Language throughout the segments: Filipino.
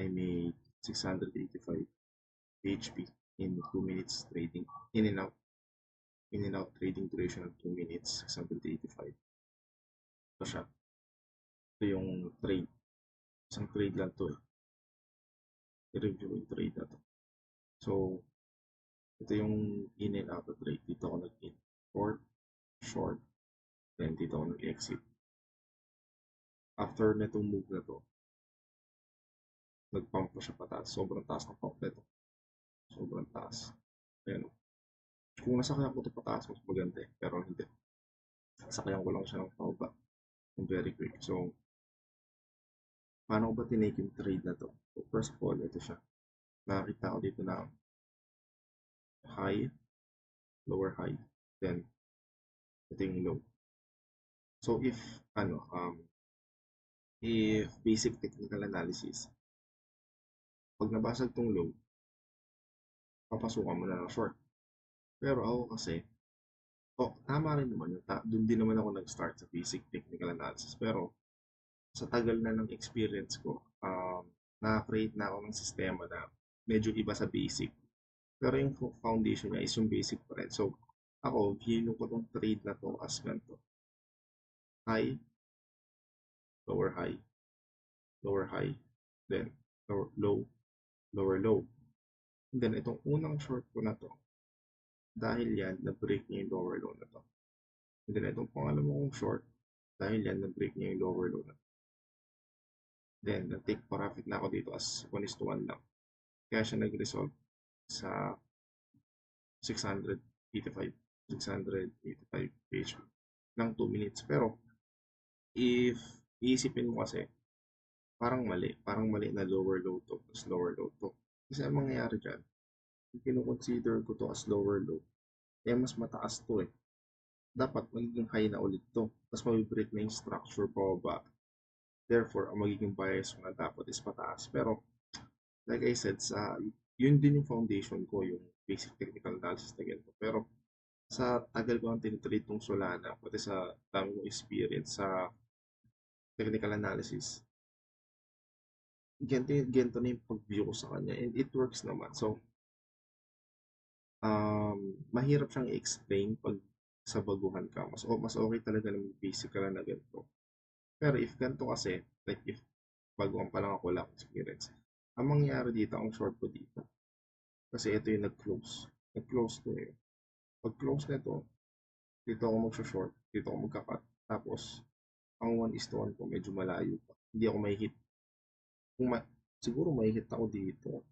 I made 685 HP in 2 minutes trading. In and out trading duration of 2 minutes, 685. Ito siya. Ito yung trade. Isang trade lang to eh. I-review yung trade na to. So, ito yung in and out na trade. Dito ako nag-in. Short, then dito ako nag-exit. After netong move na to, nag-pump ko siya pataas. Sobrang taas ng pump nito. Sobrang taas. Ayan. Kung nasakyan ko ito pataas, mas maganda eh. Pero hindi. Sakyan ko lang siya ng pababa. Very quick. So, paano ko ba tinake yung trade na to? So, first of all, ito siya. Nakakita ko dito na high, lower high, then ito yung low. So, if basic technical analysis, pag nabasag tong low, papasukan mo na ng short. Pero ako kasi, tama rin naman yun. Doon din naman ako nag-start sa basic technical analysis. Pero, sa tagal na ng experience ko, na-create na ako ng sistema na medyo iba sa basic. Pero yung foundation niya is yung basic pa rin. So, ako, view ko tong trade na to as ganito. High, lower high, lower high, then low, lower low. And then, itong unang short ko na to, dahil yan, na-break niya yung lower low na to. And then, itong pangalawang short, dahil yan, na-break niya yung lower low na to. Then, nag-take profit na ako dito as 1:1 lang. Kaya siya nag-resolve sa 685 page ng 2 minutes. Pero, if iisipin mo kasi, parang mali na lower low to, plus lower low to. Kasi ang mangyayari dyan, kung kino-consider ko to as lower low, mas mataas to eh. Dapat magiging high na ulit to. Tapos mabibreak na yung structure pababa. Therefore, ang magiging bias ko na dapat is pataas. Pero, like I said, yun din yung foundation ko, yung basic technical analysis na ganito. Pero, sa tagal ko ang tinitreat ng Solana, pati sa dami kong experience sa technical analysis, ganito na yung pag-view ko sa kanya. And it works naman. So, mahirap siyang i-explain pag sa baguhan ka. Mas okay talaga na basic ka lang na ganito. Pero if ganito kasi, like if baguhan pa lang ako, wala akong experience, ang mangyayari dito, ang short ko dito, kasi ito yung nag-close. Nag-close to eh. Pag-close nito, dito ako mag-short, dito ako magka-cut. Tapos, ang 1:1 ko medyo malayo pa. Hindi ako may hit. Siguro may hit ako dito.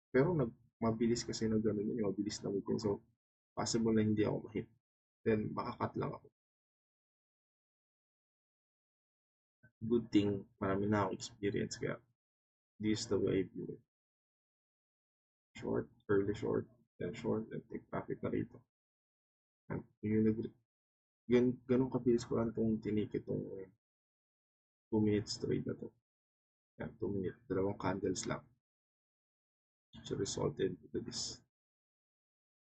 Pero mabilis kasi na gano'n yun, mabilis na movement. So, possible na hindi ako ma-hit. Then, maka-cut lang ako. Good thing, marami na akong experience. Kaya, this is the way I view it. Short, early short, then take profit na rito. Ganun kabilis ko lang itong tinake itong 2 minutes trade na to. Yan, 2 minutes, dalawang candles lang. Which resulted into this.